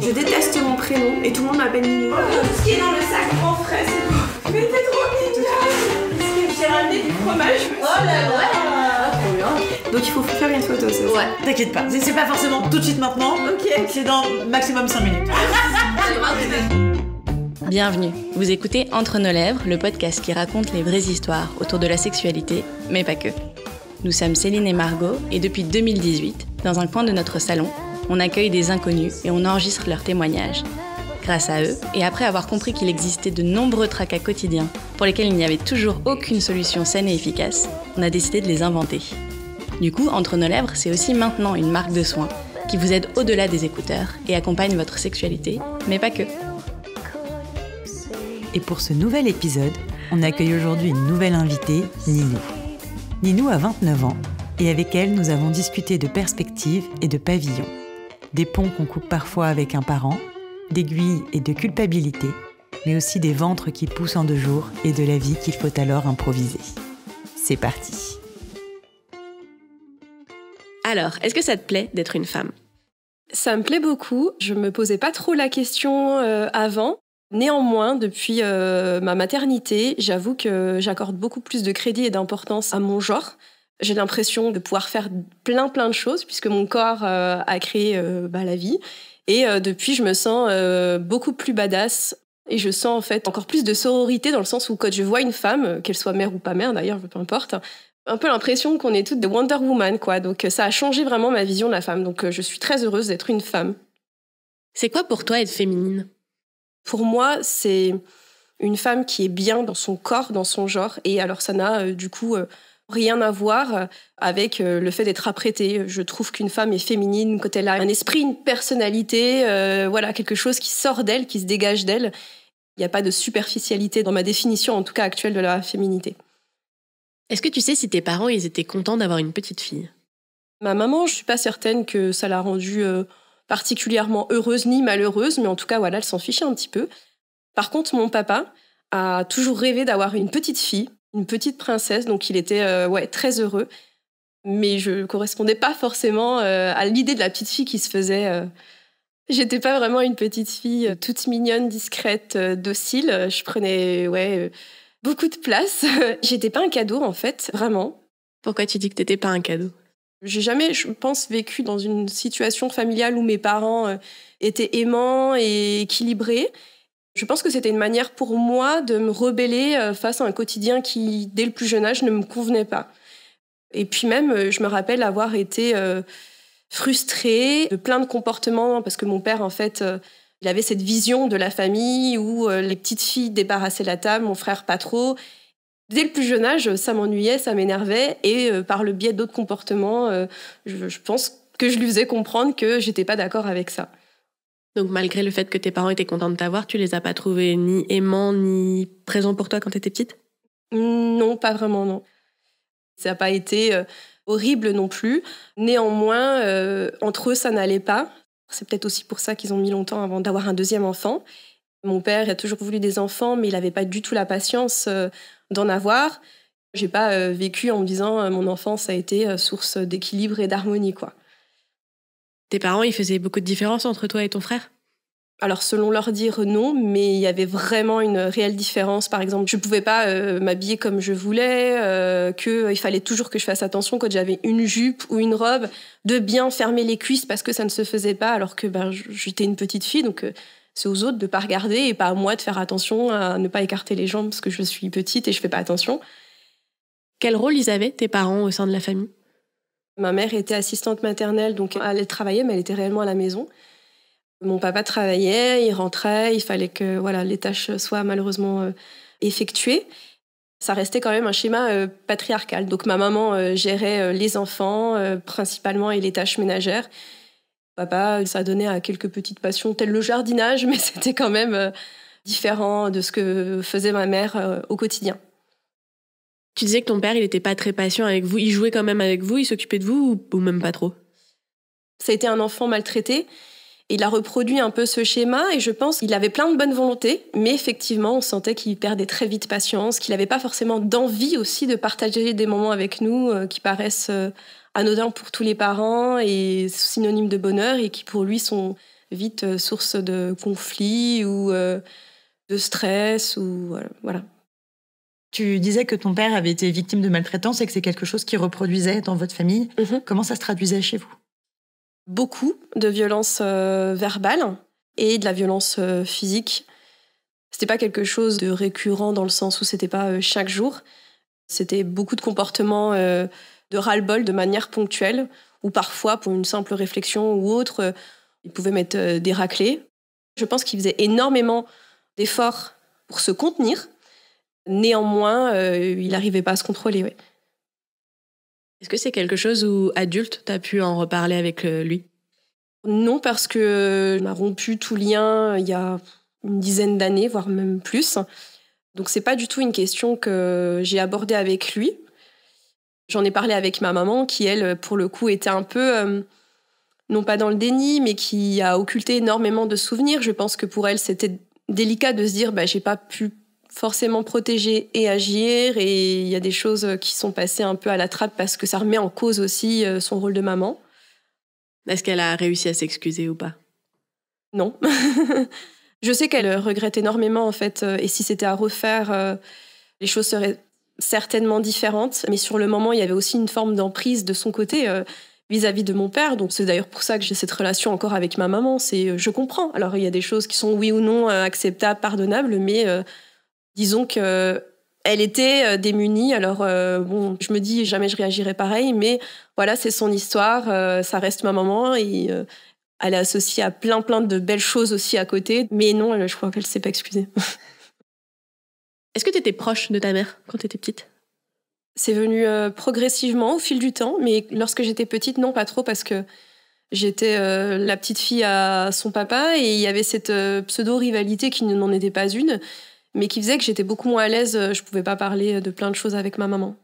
Je déteste mon prénom et tout le monde m'appelle Nino. Ce qui est dans le sac en frais, c'est bon. Mais t'es trop mignonne. J'ai ramené du fromage. Oh là là, trop bien. Donc il faut faire une photo, c'est ça? Ouais, t'inquiète pas, c'est pas forcément tout de suite maintenant. Ok. C'est dans maximum 5 minutes. Bienvenue, vous écoutez Entre nos lèvres, le podcast qui raconte les vraies histoires autour de la sexualité, mais pas que. Nous sommes Céline et Margot et depuis 2018, dans un coin de notre salon, on accueille des inconnus et on enregistre leurs témoignages. Grâce à eux, et après avoir compris qu'il existait de nombreux tracas quotidiens pour lesquels il n'y avait toujours aucune solution saine et efficace, on a décidé de les inventer. Du coup, Entre nos lèvres, c'est aussi maintenant une marque de soins qui vous aide au-delà des écouteurs et accompagne votre sexualité, mais pas que. Et pour ce nouvel épisode, on accueille aujourd'hui une nouvelle invitée, Ninou. Ninou a 29 ans et avec elle, nous avons discuté de perspectives et de pavillons. Des ponts qu'on coupe parfois avec un parent, d'aiguilles et de culpabilité, mais aussi des ventres qui poussent en 2 jours et de la vie qu'il faut alors improviser. C'est parti. Alors, est-ce que ça te plaît d'être une femme ? Ça me plaît beaucoup. Je me posais pas trop la question avant. Néanmoins, depuis ma maternité, j'avoue que j'accorde beaucoup plus de crédit et d'importance à mon genre. J'ai l'impression de pouvoir faire plein de choses puisque mon corps a créé la vie. Et depuis, je me sens beaucoup plus badass. Et je sens en fait encore plus de sororité dans le sens où quand je vois une femme, qu'elle soit mère ou pas mère d'ailleurs, peu importe, un peu l'impression qu'on est toutes des Wonder Woman, quoi. Donc ça a changé vraiment ma vision de la femme. Donc je suis très heureuse d'être une femme. C'est quoi pour toi être féminine ? Pour moi, c'est une femme qui est bien dans son corps, dans son genre. Et alors, ça n'a du coup rien à voir avec le fait d'être apprêtée. Je trouve qu'une femme est féminine quand elle a un esprit, une personnalité, quelque chose qui sort d'elle, qui se dégage d'elle. Il n'y a pas de superficialité dans ma définition, en tout cas actuelle, de la féminité. Est-ce que tu sais si tes parents ils étaient contents d'avoir une petite fille ? Ma maman, je ne suis pas certaine que ça l'a rendue particulièrement heureuse ni malheureuse, mais en tout cas, voilà, elle s'en fichait un petit peu. Par contre, mon papa a toujours rêvé d'avoir une petite fille, une petite princesse, donc il était très heureux. Mais je ne correspondais pas forcément à l'idée de la petite fille qui se faisait. J'étais pas vraiment une petite fille toute mignonne, discrète, docile. Je prenais beaucoup de place. J'étais pas un cadeau, en fait, vraiment. Pourquoi tu dis que t'étais pas un cadeau ? J'ai jamais, je pense, vécu dans une situation familiale où mes parents étaient aimants et équilibrés. Je pense que c'était une manière pour moi de me rebeller face à un quotidien qui, dès le plus jeune âge, ne me convenait pas. Et puis même, je me rappelle avoir été frustrée de plein de comportements, parce que mon père, en fait, il avait cette vision de la famille où les petites filles débarrassaient la table, mon frère pas trop. Dès le plus jeune âge, ça m'ennuyait, ça m'énervait, et par le biais d'autres comportements, je pense que je lui faisais comprendre que j'étais pas d'accord avec ça. Donc malgré le fait que tes parents étaient contents de t'avoir, tu les as pas trouvés ni aimants, ni présents pour toi quand t'étais petite ? Non, pas vraiment, non. Ça n'a pas été horrible non plus. Néanmoins, entre eux, ça n'allait pas. C'est peut-être aussi pour ça qu'ils ont mis longtemps avant d'avoir un deuxième enfant. Mon père a toujours voulu des enfants, mais il n'avait pas du tout la patience d'en avoir. J'ai pas vécu en me disant mon enfance a été source d'équilibre et d'harmonie, quoi. Tes parents, ils faisaient beaucoup de différence entre toi et ton frère ? Alors, selon leur dire, non, mais il y avait vraiment une réelle différence. Par exemple, je pouvais pas m'habiller comme je voulais, qu'il fallait toujours que je fasse attention quand j'avais une jupe ou une robe, de bien fermer les cuisses parce que ça ne se faisait pas, alors que j'étais une petite fille, donc c'est aux autres de pas regarder et pas à moi de faire attention à ne pas écarter les jambes parce que je suis petite et je fais pas attention. Quel rôle ils avaient, tes parents, au sein de la famille ? Ma mère était assistante maternelle, donc elle travaillait, mais elle était réellement à la maison. Mon papa travaillait, il rentrait, il fallait que les tâches soient malheureusement effectuées. Ça restait quand même un schéma patriarcal. Donc ma maman gérait les enfants principalement et les tâches ménagères. Papa, ça donnait à quelques petites passions, telles le jardinage, mais c'était quand même différent de ce que faisait ma mère au quotidien. Tu disais que ton père, il n'était pas très patient avec vous. Il jouait quand même avec vous, il s'occupait de vous ou même pas trop ? Ça a été un enfant maltraité. Il a reproduit un peu ce schéma et je pense qu'il avait plein de bonne volonté, mais effectivement, on sentait qu'il perdait très vite patience, qu'il n'avait pas forcément d'envie aussi de partager des moments avec nous qui paraissent anodins pour tous les parents et synonymes de bonheur et qui pour lui sont vite source de conflits ou de stress ou voilà. Tu disais que ton père avait été victime de maltraitance et que c'est quelque chose qui reproduisait dans votre famille. Comment ça se traduisait chez vous ? Beaucoup de violences verbales et de la violence physique. C'était pas quelque chose de récurrent dans le sens où c'était pas chaque jour. C'était beaucoup de comportements de ras-le-bol de manière ponctuelle ou parfois pour une simple réflexion ou autre, il pouvait mettre des raclées. Je pense qu'il faisait énormément d'efforts pour se contenir. Néanmoins, il n'arrivait pas à se contrôler. Ouais. Est-ce que c'est quelque chose où, adulte, tu as pu en reparler avec lui ? Non, parce qu'on a rompu tout lien il y a une dizaine d'années, voire même plus. Donc, c'est pas du tout une question que j'ai abordée avec lui. J'en ai parlé avec ma maman, qui, elle, pour le coup, était un peu, non pas dans le déni, mais qui a occulté énormément de souvenirs. Je pense que pour elle, c'était délicat de se dire j'ai pas pu forcément protéger et agir, et il y a des choses qui sont passées un peu à la trappe parce que ça remet en cause aussi son rôle de maman. Est-ce qu'elle a réussi à s'excuser ou pas ? Non. Je sais qu'elle regrette énormément, en fait, et si c'était à refaire, les choses seraient certainement différentes. Mais sur le moment, il y avait aussi une forme d'emprise de son côté vis-à-vis de mon père. Donc c'est d'ailleurs pour ça que j'ai cette relation encore avec ma maman. Je comprends. Alors il y a des choses qui sont oui ou non acceptables, pardonnables, mais disons que elle était démunie. Alors je me dis jamais je réagirais pareil, mais voilà, c'est son histoire. Ça reste ma maman et elle est associée à plein de belles choses aussi à côté. Mais non, je crois qu'elle s'est pas excusée. Est-ce que tu étais proche de ta mère quand tu étais petite ? C'est venu progressivement au fil du temps, mais lorsque j'étais petite, non, pas trop, parce que j'étais la petite fille à son papa et il y avait cette pseudo-rivalité qui n'en était pas une, mais qui faisait que j'étais beaucoup moins à l'aise. Je pouvais pas parler de plein de choses avec ma maman.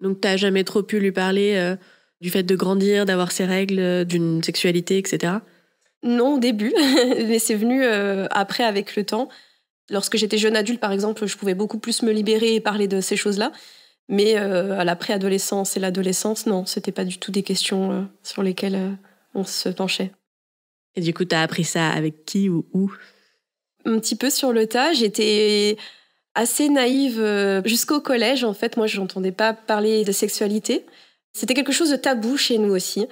Donc t'as jamais trop pu lui parler du fait de grandir, d'avoir ses règles, d'une sexualité, etc. Non, au début, mais c'est venu après avec le temps. Lorsque j'étais jeune adulte, par exemple, je pouvais beaucoup plus me libérer et parler de ces choses-là. Mais à la préadolescence et l'adolescence, non, c'était pas du tout des questions sur lesquelles on se penchait. Et du coup, t'as appris ça avec qui ou où ? Un petit peu sur le tas. J'étais assez naïve jusqu'au collège. En fait, moi, je n'entendais pas parler de sexualité. C'était quelque chose de tabou chez nous aussi.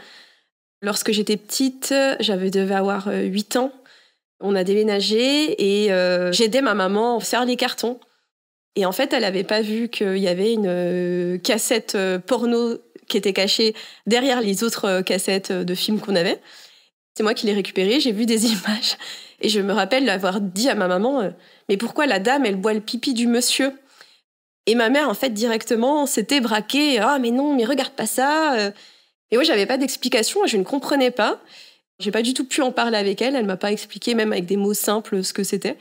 Lorsque j'étais petite, devais avoir 8 ans. On a déménagé et j'aidais ma maman à faire les cartons. Et en fait, elle n'avait pas vu qu'il y avait une cassette porno qui était cachée derrière les autres cassettes de films qu'on avait. C'est moi qui l'ai récupérée, j'ai vu des images. Et je me rappelle avoir dit à ma maman « Mais pourquoi la dame, elle boit le pipi du monsieur ?» Et ma mère, en fait, directement, s'était braquée « Ah, mais non, mais regarde pas ça !» Et moi, j'avais pas d'explication, je ne comprenais pas. J'ai pas du tout pu en parler avec elle, elle m'a pas expliqué, même avec des mots simples, ce que c'était.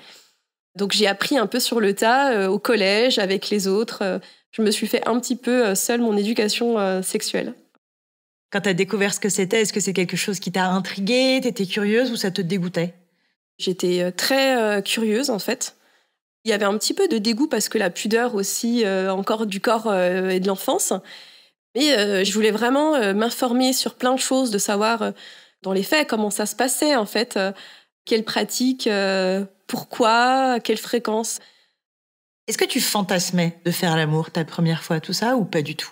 Donc j'ai appris un peu sur le tas, au collège, avec les autres. Je me suis fait un petit peu seule mon éducation sexuelle. Quand tu as découvert ce que c'était, est-ce que c'est quelque chose qui t'a intriguée, t'étais curieuse ou ça te dégoûtait ? J'étais très curieuse, en fait. Il y avait un petit peu de dégoût parce que la pudeur aussi, encore du corps et de l'enfance. Mais je voulais vraiment m'informer sur plein de choses, de savoir dans les faits comment ça se passait, en fait. Quelles pratiques, pourquoi, à quelle fréquence. Est-ce que tu fantasmais de faire l'amour ta première fois, tout ça, ou pas du tout ?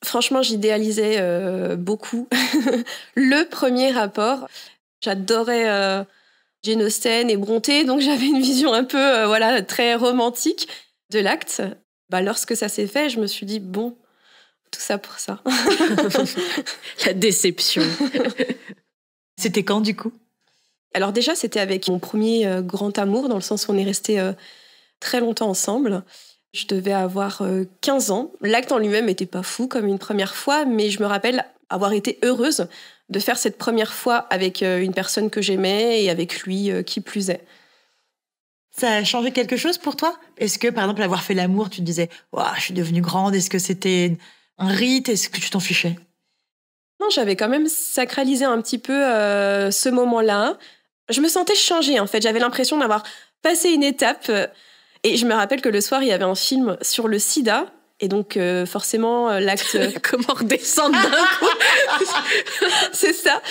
Franchement, j'idéalisais beaucoup le premier rapport. J'adorais Jane Austen et Brontë, donc j'avais une vision un peu très romantique de l'acte. Lorsque ça s'est fait, je me suis dit, bon, tout ça pour ça. La déception. C'était quand, du coup ? Alors déjà, c'était avec mon premier grand amour, dans le sens où on est restés très longtemps ensemble. Je devais avoir 15 ans. L'acte en lui-même n'était pas fou comme une première fois, mais je me rappelle avoir été heureuse de faire cette première fois avec une personne que j'aimais et avec lui qui plus est. Ça a changé quelque chose pour toi ? Est-ce que, par exemple, avoir fait l'amour, tu te disais « Ouah, je suis devenue grande », est-ce que c'était un rite ? Est-ce que tu t'en fichais ? Non, j'avais quand même sacralisé un petit peu ce moment-là. Je me sentais changée, en fait. J'avais l'impression d'avoir passé une étape. Et je me rappelle que le soir, il y avait un film sur le sida. Et donc, forcément, l'acte... Comment redescendre d'un coup? C'est ça.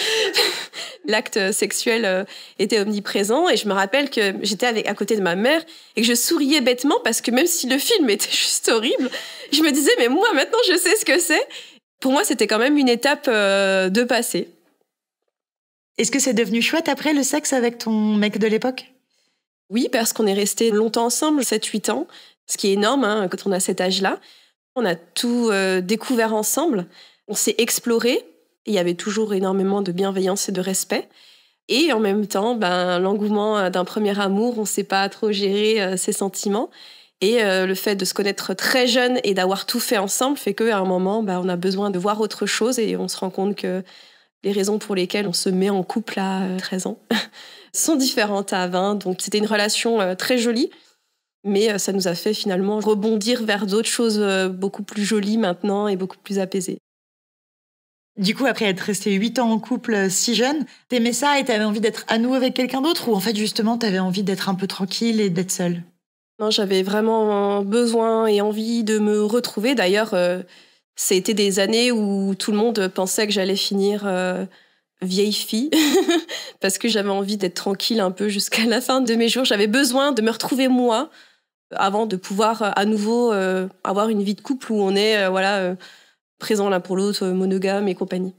L'acte sexuel était omniprésent. Et je me rappelle que j'étais à côté de ma mère et que je souriais bêtement parce que même si le film était juste horrible, je me disais, mais moi, maintenant, je sais ce que c'est. Pour moi, c'était quand même une étape de passé. Est-ce que c'est devenu chouette après le sexe avec ton mec de l'époque? Oui, parce qu'on est restés longtemps ensemble, 7-8 ans, ce qui est énorme hein, quand on a cet âge-là. On a tout découvert ensemble, on s'est exploré, il y avait toujours énormément de bienveillance et de respect. Et en même temps, l'engouement d'un premier amour, on ne sait pas trop gérer ses sentiments. Et le fait de se connaître très jeune et d'avoir tout fait ensemble fait qu'à un moment, on a besoin de voir autre chose et on se rend compte que les raisons pour lesquelles on se met en couple à 13 ans sont différentes à 20. Donc c'était une relation très jolie. Mais ça nous a fait finalement rebondir vers d'autres choses beaucoup plus jolies maintenant et beaucoup plus apaisées. Du coup, après être resté 8 ans en couple si jeune, t'aimais ça et t'avais envie d'être à nouveau avec quelqu'un d'autre? Ou en fait, justement, t'avais envie d'être un peu tranquille et d'être seule? Non, j'avais vraiment besoin et envie de me retrouver. D'ailleurs, ça a été des années où tout le monde pensait que j'allais finir vieille fille parce que j'avais envie d'être tranquille un peu jusqu'à la fin de mes jours. J'avais besoin de me retrouver moi avant de pouvoir à nouveau avoir une vie de couple où on est présent l'un pour l'autre, monogame et compagnie.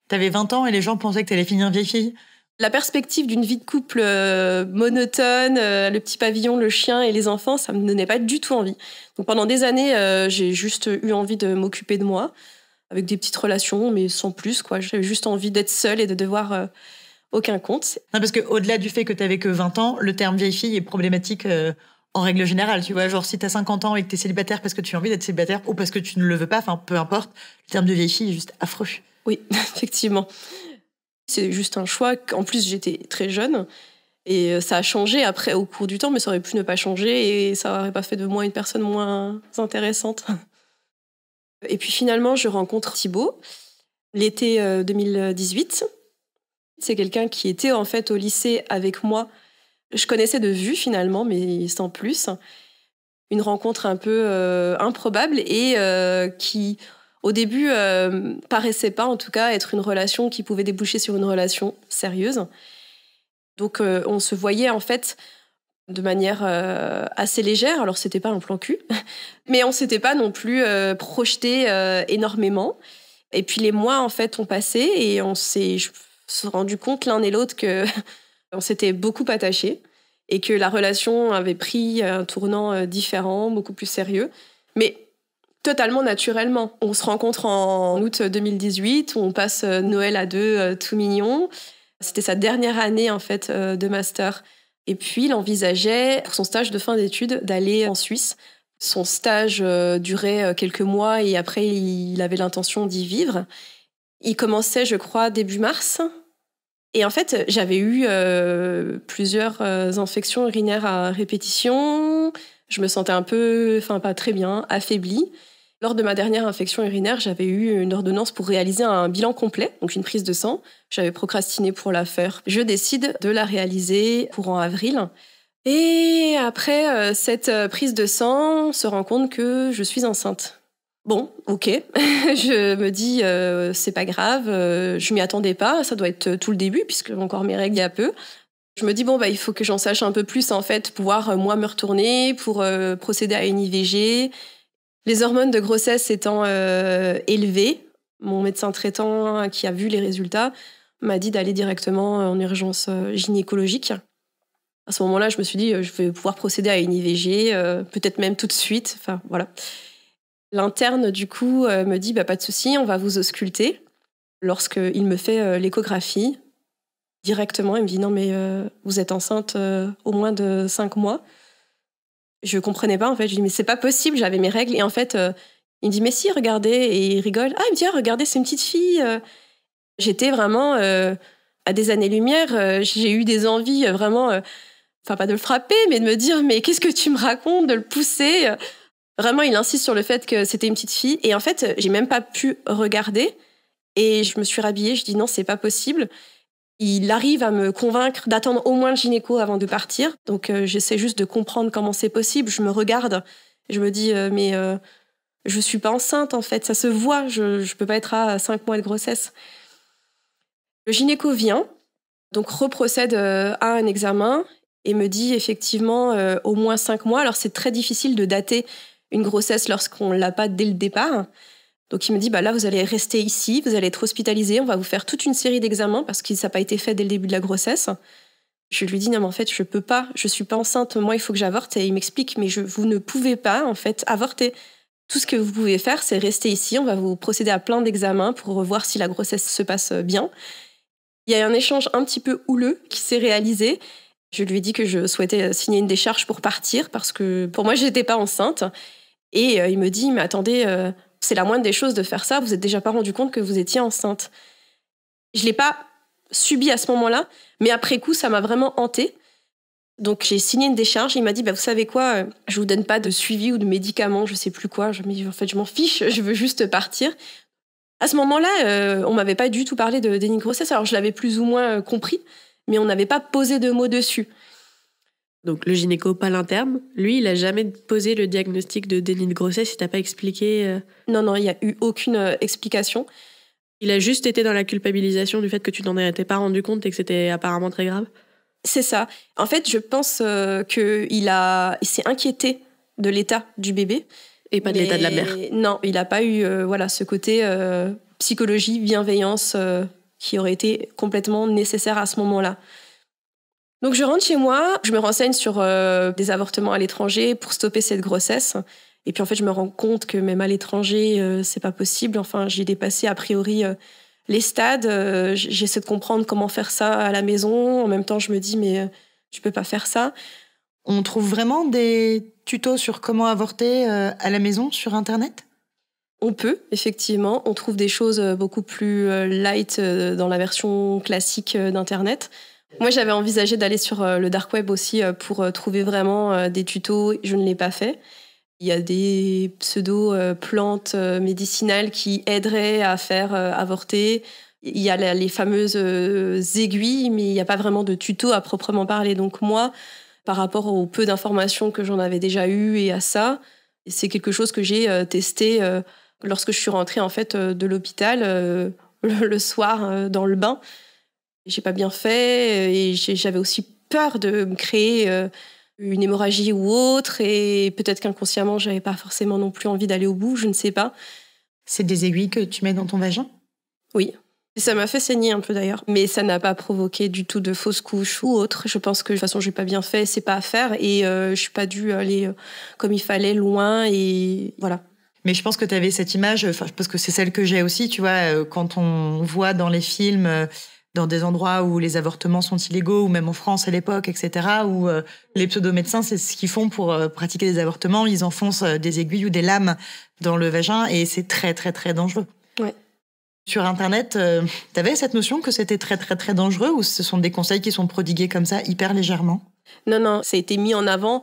T'avais 20 ans et les gens pensaient que t'allais finir vieille fille? La perspective d'une vie de couple monotone, le petit pavillon, le chien et les enfants, ça me donnait pas du tout envie. Donc pendant des années, j'ai juste eu envie de m'occuper de moi, avec des petites relations, mais sans plus, quoi. J'avais juste envie d'être seule et de devoir aucun compte. Non, parce qu'au-delà du fait que t'avais que 20 ans, le terme vieille fille est problématique en règle générale. Tu vois, genre si t'as 50 ans et que t'es célibataire parce que tu as envie d'être célibataire ou parce que tu ne le veux pas, enfin peu importe, le terme de vieille fille est juste affreux. Oui, effectivement. C'est juste un choix. En plus, j'étais très jeune et ça a changé après au cours du temps, mais ça aurait pu ne pas changer et ça n'aurait pas fait de moi une personne moins intéressante. Et puis finalement, je rencontre Thibaut l'été 2018. C'est quelqu'un qui était en fait au lycée avec moi. Je connaissais de vue finalement, mais sans plus. Une rencontre un peu improbable et qui... Au début, paraissait pas, en tout cas, être une relation qui pouvait déboucher sur une relation sérieuse. Donc, on se voyait, en fait, de manière assez légère. Alors, c'était pas un plan cul, mais on s'était pas non plus projeté énormément. Et puis, les mois, en fait, ont passé et on s'est rendu compte l'un et l'autre qu'on s'était beaucoup attachés et que la relation avait pris un tournant différent, beaucoup plus sérieux. Mais totalement naturellement. On se rencontre en août 2018, on passe Noël à deux, tout mignon. C'était sa dernière année en fait de master. Et puis il envisageait pour son stage de fin d'études d'aller en Suisse. Son stage durait quelques mois et après il avait l'intention d'y vivre. Il commençait, je crois, début mars. Et en fait, j'avais eu plusieurs infections urinaires à répétition. Je me sentais un peu, pas très bien, affaiblie. Lors de ma dernière infection urinaire, j'avais eu une ordonnance pour réaliser un bilan complet, donc une prise de sang. J'avais procrastiné pour la faire. Je décide de la réaliser courant avril. Et après cette prise de sang, on se rend compte que je suis enceinte. Bon, ok. Je me dis, c'est pas grave, je m'y attendais pas, ça doit être tout le début, puisque j'ai encore mes règles il y a peu. Je me dis, il faut que j'en sache un peu plus, en fait, pouvoir, moi, me retourner pour procéder à une IVG. Les hormones de grossesse étant élevées, mon médecin traitant qui a vu les résultats m'a dit d'aller directement en urgence gynécologique. À ce moment-là, je me suis dit, je vais pouvoir procéder à une IVG, peut-être même tout de suite. Enfin, voilà. L'interne, du coup, me dit, pas de souci, on va vous ausculter. Lorsqu'il me fait l'échographie, directement, il me dit, non, mais vous êtes enceinte au moins de 5 mois. Je comprenais pas, en fait. Je dis, mais c'est pas possible, j'avais mes règles. Et en fait, il me dit, mais si, regardez. Et il rigole. Ah, il me dit, regardez, c'est une petite fille. J'étais vraiment à des années-lumière. J'ai eu des envies vraiment, pas de le frapper, mais de me dire, mais qu'est-ce que tu me racontes, de le pousser. Vraiment, il insiste sur le fait que c'était une petite fille. Et en fait, j'ai même pas pu regarder. Et je me suis rhabillée. Je dis, non, c'est pas possible. Il arrive à me convaincre d'attendre au moins le gynéco avant de partir. Donc, j'essaie juste de comprendre comment c'est possible. Je me regarde. Je me dis, mais Je suis pas enceinte, en fait. Ça se voit. Je peux pas être à 5 mois de grossesse. Le gynéco vient, donc reprocède à un examen et me dit effectivement au moins 5 mois. Alors, c'est très difficile de dater une grossesse lorsqu'on l'a pas dès le départ. Donc, il me dit, là, vous allez rester ici, vous allez être hospitalisé, on va vous faire toute une série d'examens parce que ça n'a pas été fait dès le début de la grossesse. Je lui dis, non, mais en fait, je peux pas, je suis pas enceinte, moi, il faut que j'avorte. Et il m'explique, mais vous ne pouvez pas, en fait, avorter. Tout ce que vous pouvez faire, c'est rester ici, on va vous procéder à plein d'examens pour voir si la grossesse se passe bien. Il y a un échange un petit peu houleux qui s'est réalisé. Je lui ai dit que je souhaitais signer une décharge pour partir parce que pour moi, je n'étais pas enceinte. Et il me dit, mais attendez, c'est la moindre des choses de faire ça, vous n'êtes déjà pas rendu compte que vous étiez enceinte. Je ne l'ai pas subi à ce moment-là, mais après coup, ça m'a vraiment hantée. Donc j'ai signé une décharge, il m'a dit, vous savez quoi, je ne vous donne pas de suivi ou de médicaments, je ne sais plus quoi. En fait, je m'en fiche, je veux juste partir. À ce moment-là, on ne m'avait pas du tout parlé de déni de grossesse, alors je l'avais plus ou moins compris, mais on n'avait pas posé de mots dessus. Donc le gynéco, pas l'interne, lui, il a jamais posé le diagnostic de déni de grossesse, il t'a pas expliqué Non, il n'y a eu aucune explication. Il a juste été dans la culpabilisation du fait que tu t'en étais pas rendu compte et que c'était apparemment très grave. C'est ça. En fait, je pense qu'il s'est inquiété de l'état du bébé. Et pas de l'état de la mère. Non, il n'a pas eu ce côté psychologie, bienveillance qui aurait été complètement nécessaire à ce moment-là. Donc je rentre chez moi, je me renseigne sur des avortements à l'étranger pour stopper cette grossesse. Et puis en fait, je me rends compte que même à l'étranger, c'est pas possible. Enfin, j'ai dépassé a priori les stades. J'essaie de comprendre comment faire ça à la maison. En même temps, je me dis, mais je peux pas faire ça. On trouve vraiment des tutos sur comment avorter à la maison sur Internet ? On peut, effectivement. On trouve des choses beaucoup plus light dans la version classique d'Internet. Moi, j'avais envisagé d'aller sur le dark web aussi pour trouver vraiment des tutos. Je ne l'ai pas fait. Il y a des pseudo-plantes médicinales qui aideraient à faire avorter. Il y a les fameuses aiguilles, mais il n'y a pas vraiment de tuto à proprement parler. Donc moi, par rapport au peu d'informations que j'en avais déjà eues et à ça, c'est quelque chose que j'ai testé lorsque je suis rentrée en fait, de l'hôpital le soir dans le bain. J'ai pas bien fait et j'avais aussi peur de me créer une hémorragie ou autre et peut-être qu'inconsciemment j'avais pas forcément non plus envie d'aller au bout, je ne sais pas. C'est des aiguilles que tu mets dans ton vagin ? Oui. Ça m'a fait saigner un peu d'ailleurs, mais ça n'a pas provoqué du tout de fausses couches ou autre. Je pense que de toute façon j'ai pas bien fait, c'est pas à faire et je suis pas dû aller comme il fallait loin et voilà. Mais je pense que tu avais cette image, parce que c'est celle que j'ai aussi, tu vois, quand on voit dans les films, dans des endroits où les avortements sont illégaux, ou même en France à l'époque, etc., où les pseudo-médecins, c'est ce qu'ils font pour pratiquer des avortements, ils enfoncent des aiguilles ou des lames dans le vagin et c'est très, très, très dangereux. Ouais. Sur Internet, t'avais cette notion que c'était très, très, très dangereux ou ce sont des conseils qui sont prodigués comme ça, hyper légèrement ? Non, ça a été mis en avant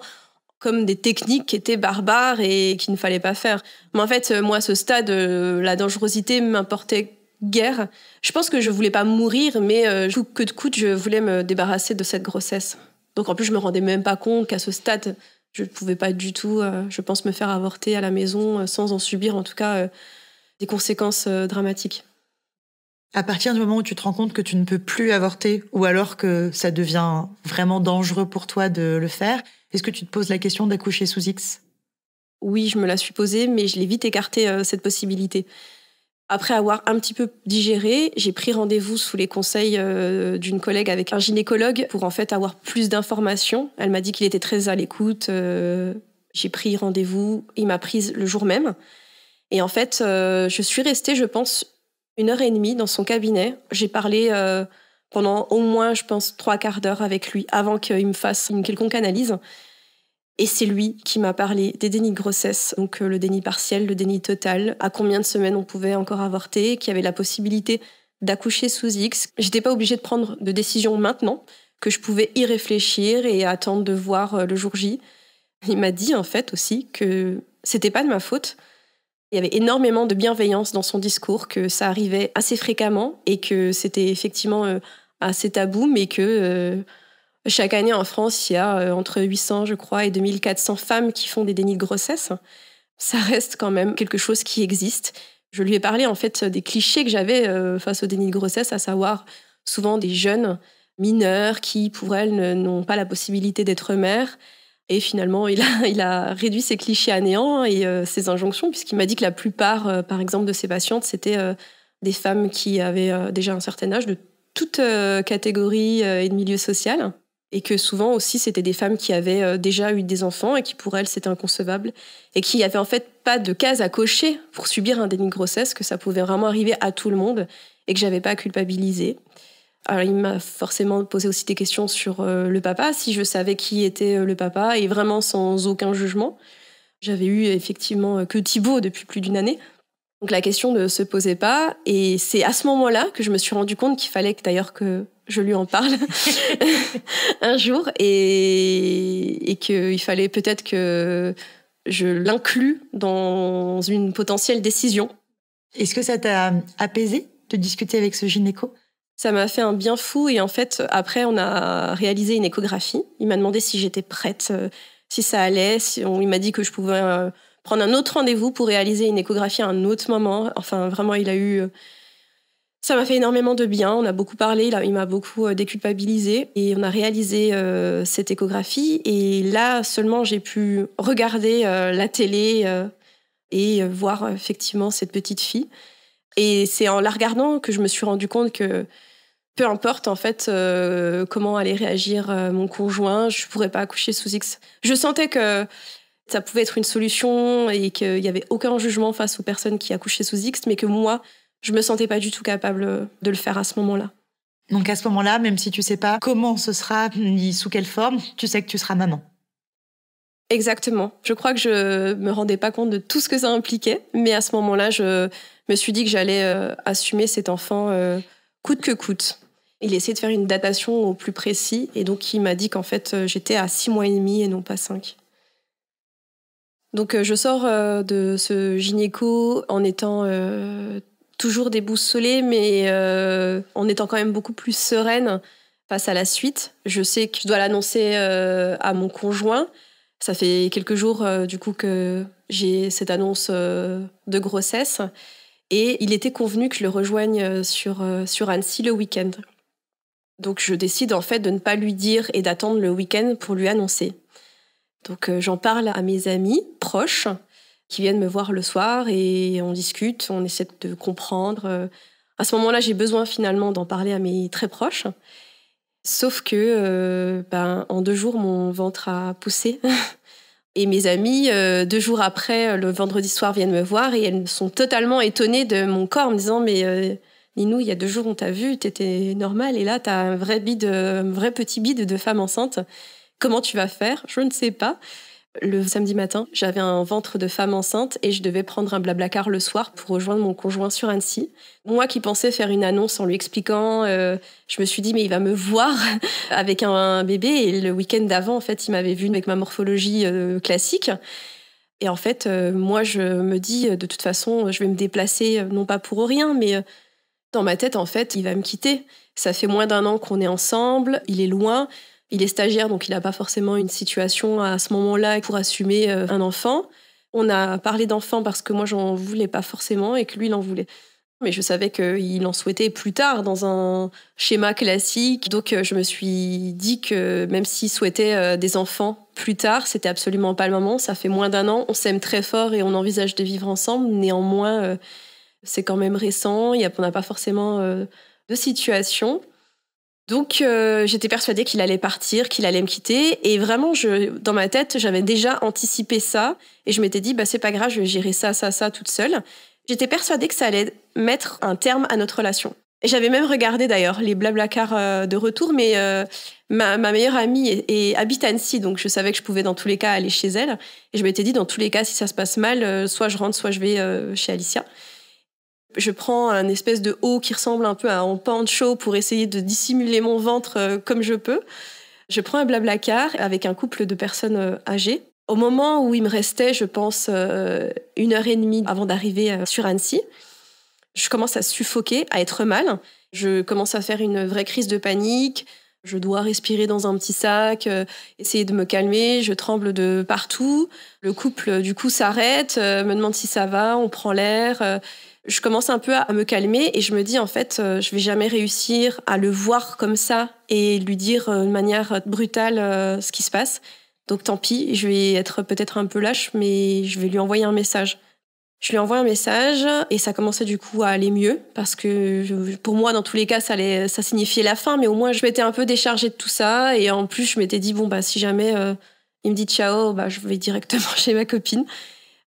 comme des techniques qui étaient barbares et qu'il ne fallait pas faire. Mais en fait, moi, à ce stade, la dangerosité m'importait guère. Je pense que je voulais pas mourir, mais coûte que coûte, je voulais me débarrasser de cette grossesse. Donc en plus, je me rendais même pas compte qu'à ce stade, je ne pouvais pas du tout, je pense, me faire avorter à la maison sans en subir, en tout cas, des conséquences dramatiques. À partir du moment où tu te rends compte que tu ne peux plus avorter ou alors que ça devient vraiment dangereux pour toi de le faire, est-ce que tu te poses la question d'accoucher sous X ? Oui, je me la suis posée, mais je l'ai vite écarté, cette possibilité. Après avoir un petit peu digéré, j'ai pris rendez-vous sous les conseils d'une collègue avec un gynécologue pour en fait avoir plus d'informations. Elle m'a dit qu'il était très à l'écoute. J'ai pris rendez-vous, il m'a prise le jour même. Et en fait, je suis restée, je pense, 1h30 dans son cabinet. J'ai parlé pendant au moins, je pense, 3/4 d'heure avec lui avant qu'il me fasse une quelconque analyse. Et c'est lui qui m'a parlé des dénis de grossesse, donc le déni partiel, le déni total, à combien de semaines on pouvait encore avorter, qu'il y avait la possibilité d'accoucher sous X. J'étais pas obligée de prendre de décision maintenant, que je pouvais y réfléchir et attendre de voir le jour J. Il m'a dit en fait aussi que c'était pas de ma faute. Il y avait énormément de bienveillance dans son discours, que ça arrivait assez fréquemment et que c'était effectivement assez tabou, mais que chaque année en France, il y a entre 800, je crois, et 2400 femmes qui font des dénis de grossesse. ça reste quand même quelque chose qui existe. Je lui ai parlé en fait des clichés que j'avais face au déni de grossesse, à savoir souvent des jeunes mineurs qui, pour elles, n'ont pas la possibilité d'être mères. Et finalement, il a réduit ces clichés à néant et ces injonctions, puisqu'il m'a dit que la plupart, par exemple, de ses patientes, c'était des femmes qui avaient déjà un certain âge, de toute catégorie et de milieu social. Et que souvent aussi, c'était des femmes qui avaient déjà eu des enfants et qui, pour elles, c'était inconcevable. Et qui n'avaient en fait pas de case à cocher pour subir un déni de grossesse, que ça pouvait vraiment arriver à tout le monde et que j'avais pas à culpabiliser. Alors, il m'a forcément posé aussi des questions sur le papa, si je savais qui était le papa, et vraiment sans aucun jugement. J'avais eu effectivement que Thibaut depuis plus d'1 année. Donc la question ne se posait pas. Et c'est à ce moment-là que je me suis rendu compte qu'il fallait d'ailleurs que je lui en parle un jour et qu'il fallait peut-être que je l'inclue dans une potentielle décision. Est-ce que ça t'a apaisé de discuter avec ce gynéco ? Ça m'a fait un bien fou et en fait, après, on a réalisé une échographie. Il m'a demandé si j'étais prête, si ça allait. Il m'a dit que je pouvais prendre un autre rendez-vous pour réaliser une échographie à un autre moment. Enfin, vraiment, ça m'a fait énormément de bien. On a beaucoup parlé, il m'a beaucoup déculpabilisé et on a réalisé cette échographie. Et là, seulement, j'ai pu regarder la télé et voir effectivement cette petite fille. Et c'est en la regardant que je me suis rendu compte que peu importe en fait comment allait réagir mon conjoint, je pourrais pas accoucher sous X. Je sentais que ça pouvait être une solution et qu'il y avait aucun jugement face aux personnes qui accouchaient sous X, mais que moi, je me sentais pas du tout capable de le faire à ce moment-là. Donc à ce moment-là, même si tu sais pas comment ce sera, ni sous quelle forme, tu sais que tu seras maman. Exactement. Je crois que je me rendais pas compte de tout ce que ça impliquait, mais à ce moment-là, je me suis dit que j'allais assumer cet enfant coûte que coûte. Il essayait de faire une datation au plus précis, et donc il m'a dit qu'en fait, j'étais à 6 mois et demi et non pas 5. Donc je sors de ce gynéco en étant toujours déboussolée, mais en étant quand même beaucoup plus sereine face à la suite. Je sais que je dois l'annoncer à mon conjoint. Ça fait quelques jours, du coup, que j'ai cette annonce de grossesse. Et il était convenu que je le rejoigne sur Annecy le week-end. Donc, je décide, en fait, de ne pas lui dire et d'attendre le week-end pour lui annoncer. Donc, j'en parle à mes amis proches qui viennent me voir le soir et on discute, on essaie de comprendre. À ce moment-là, j'ai besoin, finalement, d'en parler à mes très proches. Sauf que, en 2 jours, mon ventre a poussé. Et mes amies, 2 jours après, le vendredi soir, viennent me voir et elles sont totalement étonnées de mon corps, en me disant « Mais Ninou, il y a 2 jours, on t'a vu, t'étais normale, et là, t'as un vrai petit bide de femme enceinte. Comment tu vas faire ?» Je ne sais pas. Le samedi matin, j'avais un ventre de femme enceinte et je devais prendre un blablacar le soir pour rejoindre mon conjoint sur Annecy. Moi qui pensais faire une annonce en lui expliquant, je me suis dit mais il va me voir avec un bébé. Et le week-end d'avant, en fait, il m'avait vue avec ma morphologie classique. Et en fait, moi, je me dis de toute façon, je vais me déplacer, non pas pour rien, mais dans ma tête, en fait, il va me quitter. Ça fait moins d'1 an qu'on est ensemble, il est loin. Il est stagiaire, donc il n'a pas forcément une situation à ce moment-là pour assumer un enfant. On a parlé d'enfant parce que moi, j'en voulais pas forcément et que lui, il en voulait. Mais je savais qu'il en souhaitait plus tard, dans un schéma classique. Donc, je me suis dit que même s'il souhaitait des enfants plus tard, c'était absolument pas le moment. Ça fait moins d'1 an, on s'aime très fort et on envisage de vivre ensemble. Néanmoins, c'est quand même récent, on n'a pas forcément de situation. Donc, j'étais persuadée qu'il allait partir, qu'il allait me quitter. Et vraiment, dans ma tête, j'avais déjà anticipé ça. Et je m'étais dit, c'est pas grave, je vais gérer ça toute seule. J'étais persuadée que ça allait mettre un terme à notre relation. Et j'avais même regardé d'ailleurs les Blablacar de retour, mais ma meilleure amie habite à Annecy, donc je savais que je pouvais dans tous les cas aller chez elle. Et je m'étais dit, dans tous les cas, si ça se passe mal, soit je rentre, soit je vais chez Alicia. Je prends un espèce de haut qui ressemble un peu à un poncho pour essayer de dissimuler mon ventre comme je peux. Je prends un Blablacar avec un couple de personnes âgées. Au moment où il me restait, je pense, 1h30 avant d'arriver sur Annecy, je commence à suffoquer, à être mal. Je commence à faire une vraie crise de panique. Je dois respirer dans un petit sac, essayer de me calmer, je tremble de partout. Le couple, du coup, s'arrête, me demande si ça va, on prend l'air. Je commence un peu à me calmer et je me dis, en fait, je vais jamais réussir à le voir comme ça et lui dire de manière brutale ce qui se passe. Donc tant pis, je vais être peut-être un peu lâche, mais je vais lui envoyer un message. Je lui envoie un message et ça commençait du coup à aller mieux parce que pour moi, dans tous les cas, ça signifiait la fin, mais au moins je m'étais un peu déchargée de tout ça et en plus je m'étais dit si jamais il me dit ciao, je vais directement chez ma copine.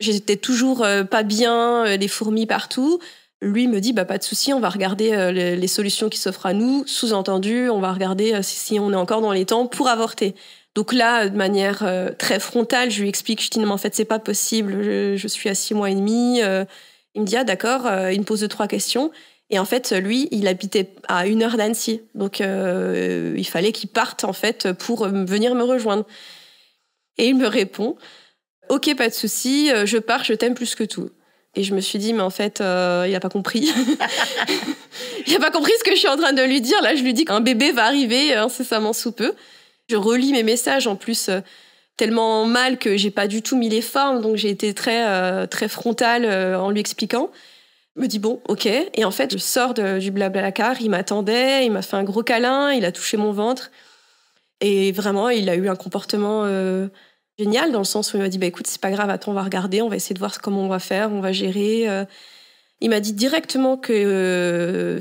J'étais toujours pas bien, les fourmis partout. Lui me dit pas de souci, on va regarder les solutions qui s'offrent à nous. Sous-entendu, on va regarder si on est encore dans les temps pour avorter. Donc là, de manière très frontale, je lui explique, je dis non, mais en fait, c'est pas possible, je suis à 6 mois et demi. Il me dit, d'accord, il me pose 2-3 questions. Et en fait, lui, il habitait à 1 heure d'Annecy. Donc, il fallait qu'il parte, en fait, pour venir me rejoindre. Et il me répond, ok, pas de souci, je pars, je t'aime plus que tout. Et je me suis dit, mais en fait, il a pas compris. Il a pas compris ce que je suis en train de lui dire. Là, je lui dis qu'un bébé va arriver incessamment sous peu. Je relis mes messages en plus tellement mal que j'ai pas du tout mis les formes, donc j'ai été très frontale en lui expliquant. Il me dit bon, ok. Et en fait, je sors du Blablacar, il m'attendait, il m'a fait un gros câlin, il a touché mon ventre. Et vraiment, il a eu un comportement génial dans le sens où il m'a dit écoute, c'est pas grave, attends, on va regarder, on va essayer de voir comment on va faire, on va gérer. Il m'a dit directement que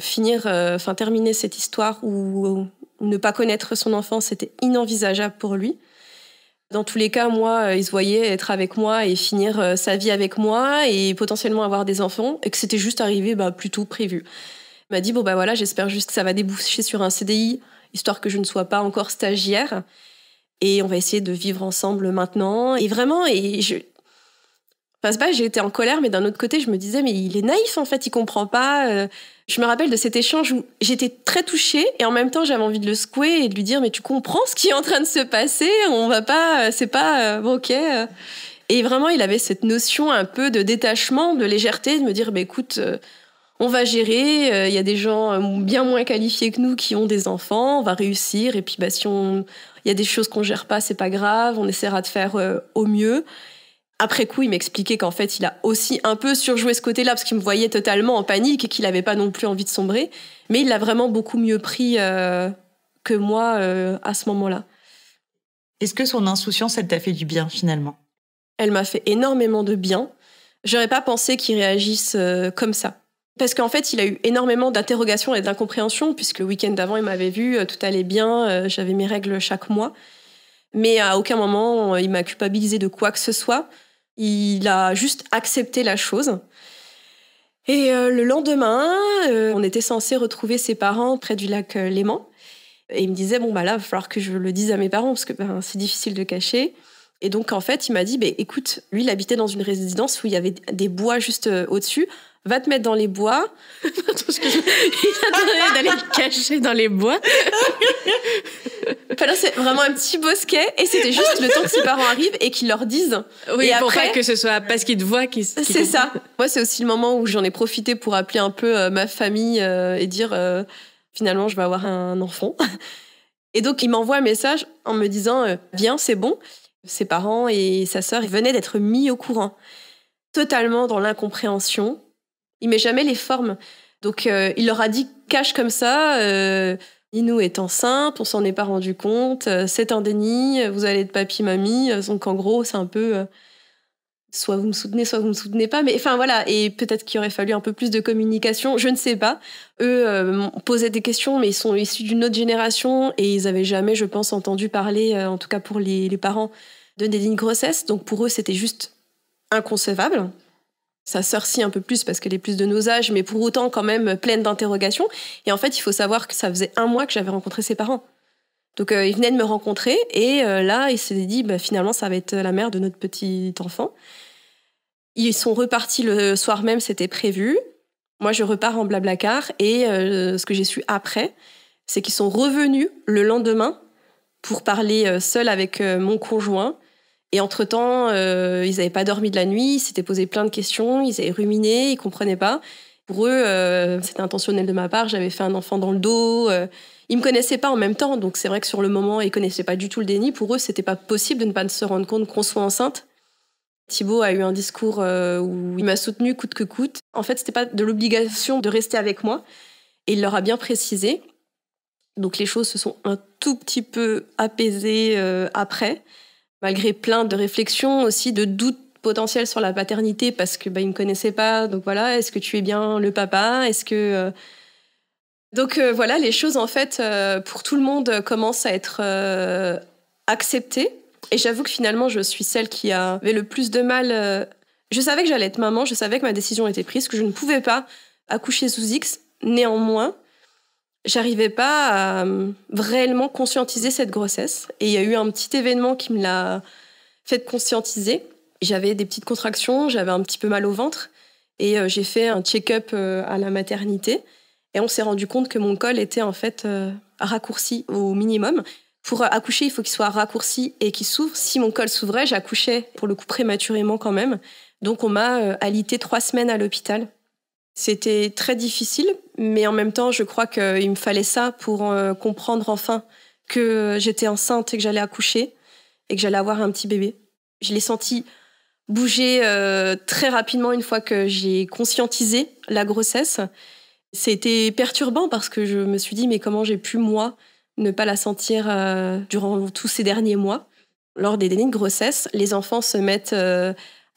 terminer cette histoire ou ne pas connaître son enfant, c'était inenvisageable pour lui. Dans tous les cas, moi, il se voyait être avec moi et finir sa vie avec moi et potentiellement avoir des enfants et que c'était juste arrivé plus tôt prévu. Il m'a dit, voilà, j'espère juste que ça va déboucher sur un CDI, histoire que je ne sois pas encore stagiaire. Et on va essayer de vivre ensemble maintenant. Et vraiment, j'ai été en colère, mais d'un autre côté, je me disais, mais il est naïf, en fait, il comprend pas. Je me rappelle de cet échange où j'étais très touchée et en même temps, j'avais envie de le secouer et de lui dire, mais tu comprends ce qui est en train de se passer? On va pas, c'est pas, ok. Et vraiment, il avait cette notion un peu de détachement, de légèreté, de me dire, écoute, on va gérer, il y a des gens bien moins qualifiés que nous qui ont des enfants, on va réussir. Et puis, il y a des choses qu'on gère pas, c'est pas grave, on essaiera de faire au mieux. Après coup, il m'expliquait qu'en fait, il a aussi un peu surjoué ce côté-là parce qu'il me voyait totalement en panique et qu'il n'avait pas non plus envie de sombrer. Mais il l'a vraiment beaucoup mieux pris que moi à ce moment-là. Est-ce que son insouciance, elle t'a fait du bien finalement? Elle m'a fait énormément de bien. J'aurais pas pensé qu'il réagisse comme ça. Parce qu'en fait, il a eu énormément d'interrogations et d'incompréhensions puisque le week-end d'avant, il m'avait vu, tout allait bien, j'avais mes règles chaque mois. Mais à aucun moment, il m'a culpabilisé de quoi que ce soit. Il a juste accepté la chose. Et le lendemain, on était censé retrouver ses parents près du lac Léman. Et il me disait, là, il va falloir que je le dise à mes parents parce que c'est difficile de cacher. Et donc, en fait, il m'a dit, écoute, lui, il habitait dans une résidence où il y avait des bois juste au-dessus. Va te mettre dans les bois. Parce qu'il adorait d'aller le cacher dans les bois. Enfin, c'est vraiment un petit bosquet et c'était juste le temps que ses parents arrivent et qu'ils leur disent. Oui, et pour après, pas que ce soit parce qu'ils te voient qu'ils c'est ça. Moi, c'est aussi le moment où j'en ai profité pour appeler un peu ma famille et dire finalement, je vais avoir un enfant. Et donc, il m'envoie un message en me disant viens, c'est bon. Ses parents et sa sœur venaient d'être mis au courant. Totalement dans l'incompréhension. Il met jamais les formes. Donc, il leur a dit cache comme ça. Ninou est enceinte, on s'en est pas rendu compte, c'est un déni, vous allez être papy-mamie, donc en gros, c'est un peu soit vous me soutenez pas, mais enfin voilà, et peut-être qu'il aurait fallu un peu plus de communication, je ne sais pas. Eux posaient des questions, mais ils sont issus d'une autre génération et ils avaient jamais, je pense, entendu parler, en tout cas pour les parents, de déni de grossesse, donc pour eux, c'était juste inconcevable. Sa sœur, si, un peu plus, parce qu'elle est plus de nos âges, mais pour autant, quand même, pleine d'interrogations. Et en fait, il faut savoir que ça faisait 1 mois que j'avais rencontré ses parents. Donc, ils venaient de me rencontrer, et là, il s'est dit, finalement, ça va être la mère de notre petit enfant. Ils sont repartis le soir même, c'était prévu. Moi, je repars en Blablacar, et ce que j'ai su après, c'est qu'ils sont revenus le lendemain pour parler seul avec mon conjoint. Et entre-temps, ils n'avaient pas dormi de la nuit, ils s'étaient posé plein de questions, ils avaient ruminé, ils ne comprenaient pas. Pour eux, c'était intentionnel de ma part. J'avais fait un enfant dans le dos. Ils me connaissaient pas en même temps, donc c'est vrai que sur le moment, ils connaissaient pas du tout le déni. Pour eux, c'était pas possible de ne pas se rendre compte qu'on soit enceinte. Thibaut a eu un discours où il m'a soutenue coûte que coûte. En fait, c'était pas de l'obligation de rester avec moi. Et il leur a bien précisé. Donc les choses se sont un tout petit peu apaisées après, malgré plein de réflexions aussi, de doutes potentiels sur la paternité parce que ils me connaissaient pas. Donc voilà, est-ce que tu es bien le papa ? Est-ce que donc voilà, les choses en fait pour tout le monde commencent à être acceptées. Et j'avoue que finalement, je suis celle qui avait le plus de mal. Je savais que j'allais être maman, je savais que ma décision était prise, que je ne pouvais pas accoucher sous X. Néanmoins, j'arrivais pas à réellement conscientiser cette grossesse. Et il y a eu un petit événement qui me l'a fait conscientiser. J'avais des petites contractions, j'avais un petit peu mal au ventre. Et j'ai fait un check-up à la maternité. Et on s'est rendu compte que mon col était en fait raccourci au minimum. Pour accoucher, il faut qu'il soit raccourci et qu'il s'ouvre. Si mon col s'ouvrait, j'accouchais pour le coup prématurément quand même. Donc on m'a alité 3 semaines à l'hôpital. C'était très difficile, mais en même temps, je crois qu'il me fallait ça pour comprendre enfin que j'étais enceinte et que j'allais accoucher et que j'allais avoir un petit bébé. Je l'ai senti bouger très rapidement une fois que j'ai conscientisé la grossesse. C'était perturbant parce que je me suis dit, mais comment j'ai pu, moi, ne pas la sentir durant tous ces derniers mois. Lors des dénis de grossesse, les enfants se mettent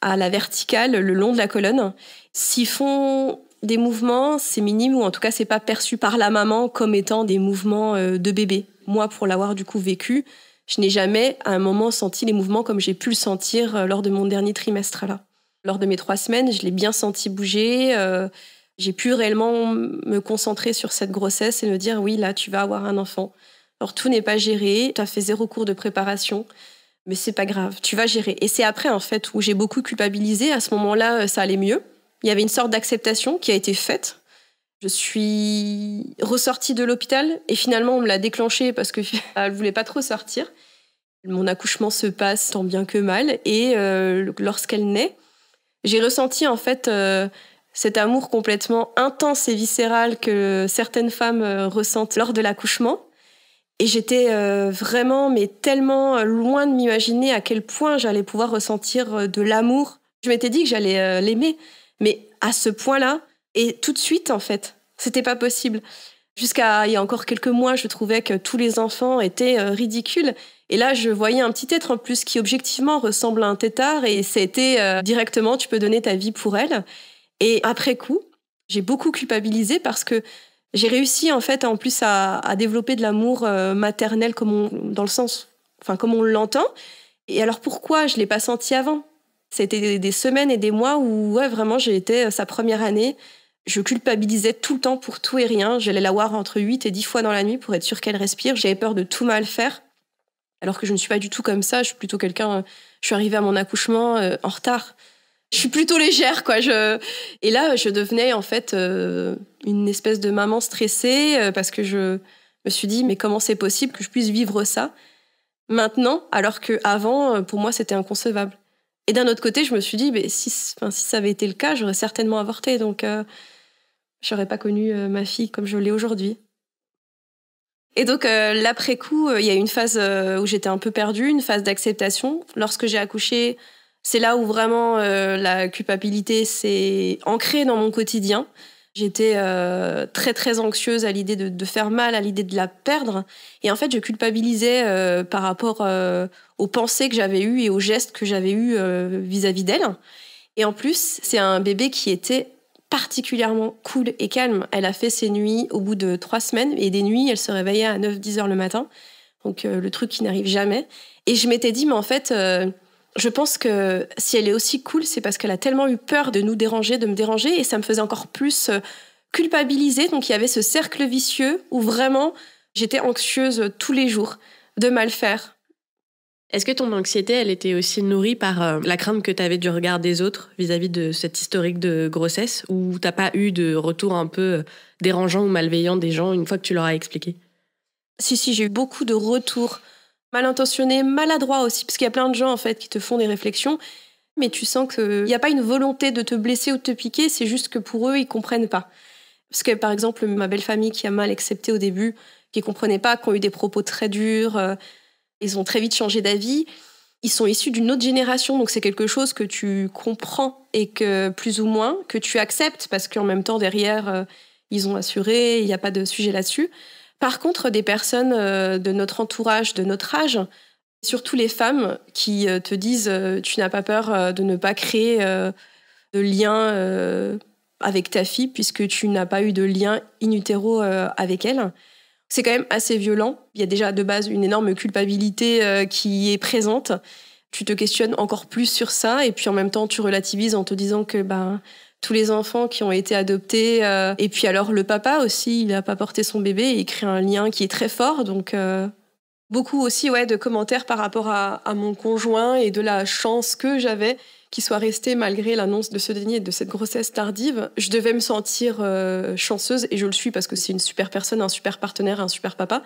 à la verticale, le long de la colonne. S'ils font des mouvements, c'est minime, ou en tout cas, c'est pas perçu par la maman comme étant des mouvements de bébé. Moi, pour l'avoir du coup vécu, je n'ai jamais à un moment senti les mouvements comme j'ai pu le sentir lors de mon dernier trimestre là. Lors de mes 3 semaines, je l'ai bien senti bouger. J'ai pu réellement me concentrer sur cette grossesse et me dire, oui, là, tu vas avoir un enfant. Alors, tout n'est pas géré. Tu as fait 0 cours de préparation, mais c'est pas grave, tu vas gérer. Et c'est après, en fait, où j'ai beaucoup culpabilisé. À ce moment-là, ça allait mieux. Il y avait une sorte d'acceptation qui a été faite. Je suis ressortie de l'hôpital et finalement, on me l'a déclenchée parce qu'elle ne voulait pas trop sortir. Mon accouchement se passe tant bien que mal. Et lorsqu'elle naît, j'ai ressenti, en fait, cet amour complètement intense et viscéral que certaines femmes ressentent lors de l'accouchement. Et j'étais vraiment, mais tellement loin de m'imaginer à quel point j'allais pouvoir ressentir de l'amour. Je m'étais dit que j'allais l'aimer, mais à ce point-là, et tout de suite, en fait, c'était pas possible. Jusqu'à il y a encore quelques mois, je trouvais que tous les enfants étaient ridicules. Et là, je voyais un petit être en plus qui, objectivement, ressemble à un tétard. Et c'était directement, tu peux donner ta vie pour elle. Et après coup, j'ai beaucoup culpabilisé parce que j'ai réussi en fait en plus à développer de l'amour maternel dans le sens, enfin comme on l'entend. Et alors pourquoi je l'ai pas senti avant ? C'était des semaines et des mois où vraiment j'ai été sa première année. Je culpabilisais tout le temps pour tout et rien. J'allais la voir entre 8 et 10 fois dans la nuit pour être sûre qu'elle respire. J'avais peur de tout mal faire. Alors que je ne suis pas du tout comme ça. Je suis plutôt quelqu'un... Je suis arrivée à mon accouchement en retard. Je suis plutôt légère, quoi. Et là, je devenais en fait une espèce de maman stressée parce que je me suis dit, mais comment c'est possible que je puisse vivre ça maintenant, alors qu'avant, pour moi, c'était inconcevable. Et d'un autre côté, je me suis dit, mais si ça avait été le cas, j'aurais certainement avorté. Donc, je n'aurais pas connu ma fille comme je l'ai aujourd'hui. Et donc, l'après-coup, il y a eu une phase où j'étais un peu perdue, une phase d'acceptation. Lorsque j'ai accouché, c'est là où vraiment la culpabilité s'est ancrée dans mon quotidien. J'étais très, très anxieuse à l'idée de faire mal, à l'idée de la perdre. Et en fait, je culpabilisais par rapport aux pensées que j'avais eues et aux gestes que j'avais eus vis-à-vis d'elle. Et en plus, c'est un bébé qui était particulièrement cool et calme. Elle a fait ses nuits au bout de 3 semaines. Et des nuits, elle se réveillait à 9-10 heures le matin. Donc, le truc qui n'arrive jamais. Et je m'étais dit, mais en fait... je pense que si elle est aussi cool, c'est parce qu'elle a tellement eu peur de nous déranger, de me déranger, et ça me faisait encore plus culpabiliser. Donc il y avait ce cercle vicieux où vraiment j'étais anxieuse tous les jours de mal faire. Est-ce que ton anxiété, elle était aussi nourrie par la crainte que tu avais du regard des autres vis-à-vis de cet historique de grossesse, ou t'as pas eu de retour un peu dérangeant ou malveillant des gens une fois que tu leur as expliqué ? Si, j'ai eu beaucoup de retours mal intentionnés, maladroits aussi, parce qu'il y a plein de gens en fait qui te font des réflexions. mais tu sens qu'il n'y a pas une volonté de te blesser ou de te piquer, c'est juste que pour eux, ils comprennent pas. Parce que, par exemple, ma belle famille qui a mal accepté au début, qui comprenait pas, qui ont eu des propos très durs, ils ont très vite changé d'avis. Ils sont issus d'une autre génération, donc c'est quelque chose que tu comprends et que, plus ou moins, que tu acceptes, parce qu'en même temps, derrière, ils ont assuré, il n'y a pas de sujet là-dessus. Par contre, des personnes de notre entourage, de notre âge, surtout les femmes qui te disent tu n'as pas peur de ne pas créer de lien avec ta fille puisque tu n'as pas eu de lien in utero avec elle. C'est quand même assez violent. Il y a déjà de base une énorme culpabilité qui est présente. Tu te questionnes encore plus sur ça et puis en même temps tu relativises en te disant que tous les enfants qui ont été adoptés et puis alors le papa aussi, il n'a pas porté son bébé et il crée un lien qui est très fort. Donc beaucoup aussi de commentaires par rapport à mon conjoint et de la chance que j'avais qu'il soit resté malgré l'annonce de ce dernier et de cette grossesse tardive. Je devais me sentir chanceuse et je le suis parce que c'est une super personne, un super partenaire, un super papa.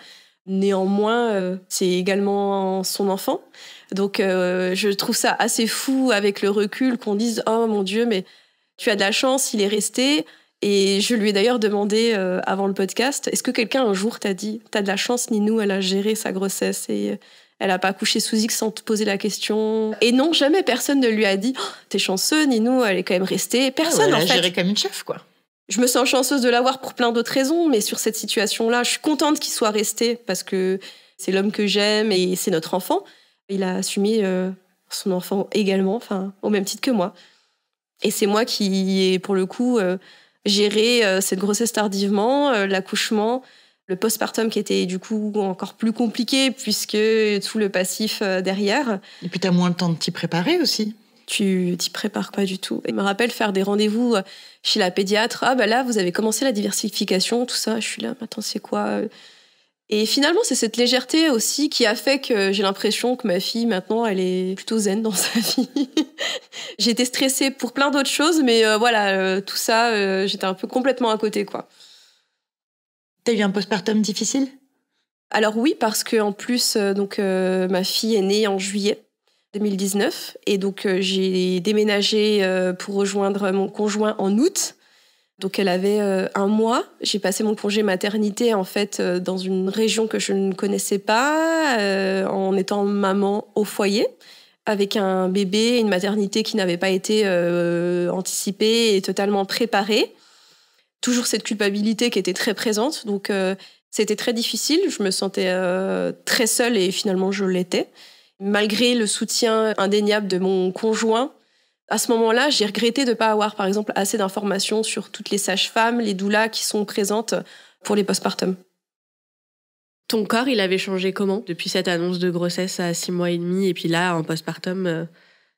Néanmoins, c'est également son enfant. Donc je trouve ça assez fou avec le recul qu'on dise « Oh mon Dieu, mais tu as de la chance, il est resté ». Et je lui ai d'ailleurs demandé avant le podcast, est-ce que quelqu'un un jour t'a dit « T'as de la chance, Ninou, elle a géré sa grossesse et elle n'a pas accouché sous X sans te poser la question ». Et non, jamais personne ne lui a dit oh, « T'es chanceux, Ninou, elle est quand même restée ». Personne, elle en a fait. géré comme une chef, quoi. Je me sens chanceuse de l'avoir pour plein d'autres raisons, mais sur cette situation-là, je suis contente qu'il soit resté parce que c'est l'homme que j'aime et c'est notre enfant. Il a assumé son enfant également, au même titre que moi. Et c'est moi qui ai, pour le coup, géré cette grossesse tardivement, l'accouchement, le postpartum qui était du coup encore plus compliqué puisque tout le passif derrière. Et puis t'as moins le temps de t'y préparer aussi. Tu t'y prépares pas du tout. Il me rappelle faire des rendez-vous chez la pédiatre. Ah là, vous avez commencé la diversification, tout ça. Je suis là, attends, c'est quoi ? Et finalement, c'est cette légèreté aussi qui a fait que j'ai l'impression que ma fille, maintenant, elle est plutôt zen dans sa vie. J'étais stressée pour plein d'autres choses, mais tout ça, j'étais un peu complètement à côté, quoi. T'as eu un postpartum difficile ? Alors oui, parce que en plus, ma fille est née en juillet 2019, et donc j'ai déménagé pour rejoindre mon conjoint en août. Donc elle avait 1 mois. J'ai passé mon congé maternité en fait dans une région que je ne connaissais pas, en étant maman au foyer, avec un bébé, une maternité qui n'avait pas été anticipée et totalement préparée. Toujours cette culpabilité qui était très présente. Donc c'était très difficile. Je me sentais très seule et finalement je l'étais. Malgré le soutien indéniable de mon conjoint, à ce moment-là, j'ai regretté de ne pas avoir, par exemple, assez d'informations sur toutes les sages-femmes, les doulas qui sont présentes pour les postpartum. Ton corps, il avait changé comment depuis cette annonce de grossesse à 6 mois et demi et puis là, en postpartum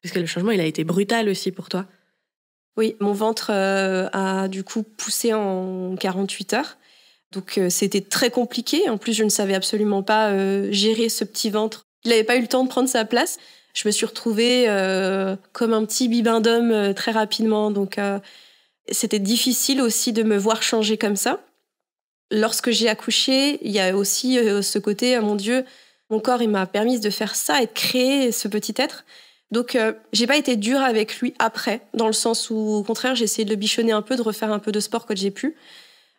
parce que le changement, il a été brutal aussi pour toi. Oui, mon ventre a du coup poussé en 48 heures. Donc c'était très compliqué. En plus, je ne savais absolument pas gérer ce petit ventre. Il n'avait pas eu le temps de prendre sa place. Je me suis retrouvée comme un petit bibin d'homme très rapidement. Donc, c'était difficile aussi de me voir changer comme ça. Lorsque j'ai accouché, il y a aussi ce côté, mon Dieu, mon corps, il m'a permis de faire ça et de créer ce petit être. Donc, j'ai pas été dure avec lui après, dans le sens où, au contraire, j'ai essayé de le bichonner un peu, de refaire un peu de sport quand j'ai pu.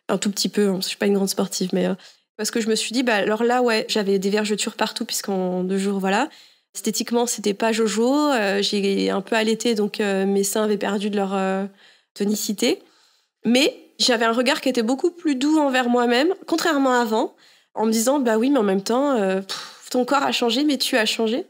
Un tout petit peu, hein, je suis pas une grande sportive, mais parce que je me suis dit, alors là, j'avais des vergetures partout, puisqu'en 2 jours, voilà. Esthétiquement, c'était pas jojo. J'ai un peu allaité, donc mes seins avaient perdu de leur tonicité. Mais j'avais un regard qui était beaucoup plus doux envers moi-même, contrairement à avant, en me disant, oui, mais en même temps, ton corps a changé, mais tu as changé.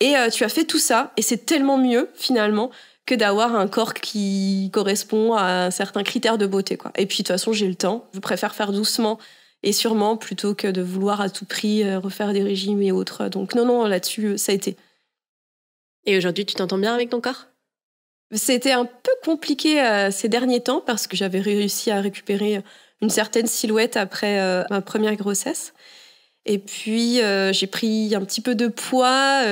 Et tu as fait tout ça, et c'est tellement mieux, finalement, que d'avoir un corps qui correspond à certains critères de beauté, quoi. Et puis, de toute façon, j'ai le temps. Je préfère faire doucement et sûrement plutôt que de vouloir à tout prix refaire des régimes et autres. Donc non, là-dessus, ça a été. Et aujourd'hui, tu t'entends bien avec ton corps ? C'était un peu compliqué ces derniers temps parce que j'avais réussi à récupérer une certaine silhouette après ma première grossesse. Et puis, j'ai pris un petit peu de poids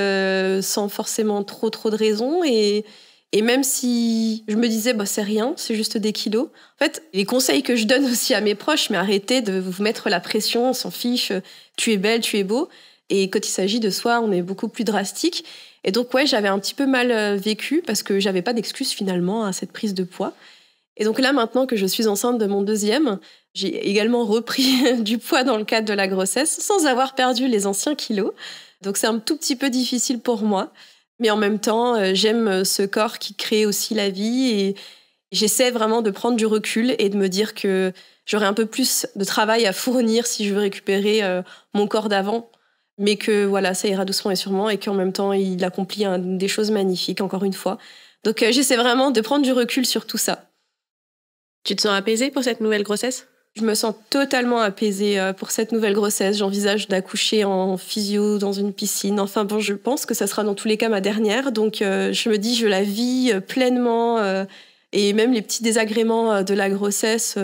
sans forcément trop de raisons. Et même si je me disais, c'est rien, c'est juste des kilos. En fait, les conseils que je donne aussi à mes proches, mais arrêtez de vous mettre la pression, on s'en fiche, tu es belle, tu es beau. Et quand il s'agit de soi, on est beaucoup plus drastique. Et donc, ouais, j'avais un petit peu mal vécu parce que j'avais pas d'excuse finalement à cette prise de poids. Et donc là, maintenant que je suis enceinte de mon deuxième, j'ai également repris du poids dans le cadre de la grossesse sans avoir perdu les anciens kilos. Donc c'est un tout petit peu difficile pour moi. Mais en même temps, j'aime ce corps qui crée aussi la vie et j'essaie vraiment de prendre du recul et de me dire que j'aurai un peu plus de travail à fournir si je veux récupérer mon corps d'avant. Mais que voilà, ça ira doucement et sûrement et qu'en même temps, il accomplit des choses magnifiques, encore une fois. Donc j'essaie vraiment de prendre du recul sur tout ça. Tu te sens apaisée pour cette nouvelle grossesse ? Je me sens totalement apaisée pour cette nouvelle grossesse. J'envisage d'accoucher en physio dans une piscine. Enfin bon, je pense que ça sera dans tous les cas ma dernière. Donc je me dis, je la vis pleinement. Et même les petits désagréments de la grossesse,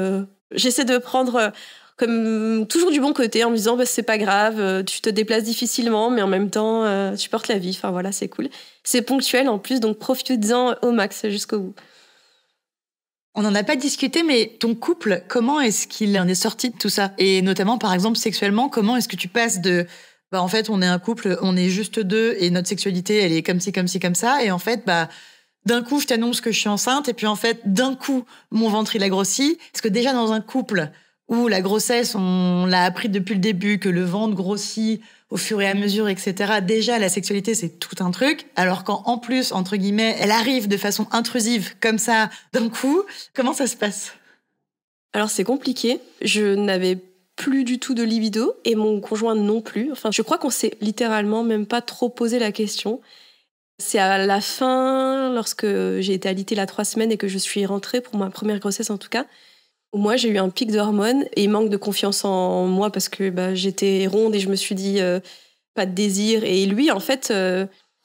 j'essaie de prendre comme toujours du bon côté en me disant, c'est pas grave, tu te déplaces difficilement, mais en même temps, tu portes la vie. Enfin voilà, c'est cool. C'est ponctuel en plus, donc profite-en au max jusqu'au bout. On n'en a pas discuté, mais ton couple, comment est-ce qu'il en est sorti de tout ça ? Et notamment, par exemple, sexuellement, comment est-ce que tu passes de... en fait, on est un couple, on est juste deux, et notre sexualité, elle est comme ci, comme ci, comme ça. Et en fait, d'un coup, je t'annonce que je suis enceinte, et puis en fait, d'un coup, mon ventre, il a grossi. Parce que déjà, dans un couple où la grossesse, on l'a appris depuis le début, que le ventre grossit au fur et à mesure, etc. Déjà, la sexualité, c'est tout un truc. Alors qu'en plus, entre guillemets, elle arrive de façon intrusive, comme ça, d'un coup, comment ça se passe ? Alors, c'est compliqué. Je n'avais plus du tout de libido et mon conjoint non plus. Enfin, je crois qu'on s'est littéralement même pas trop posé la question. C'est à la fin, lorsque j'ai été alitée là 3 semaines et que je suis rentrée pour ma première grossesse en tout cas, où moi j'ai eu un pic d'hormones et manque de confiance en moi parce que j'étais ronde et je me suis dit pas de désir. Et lui, en fait,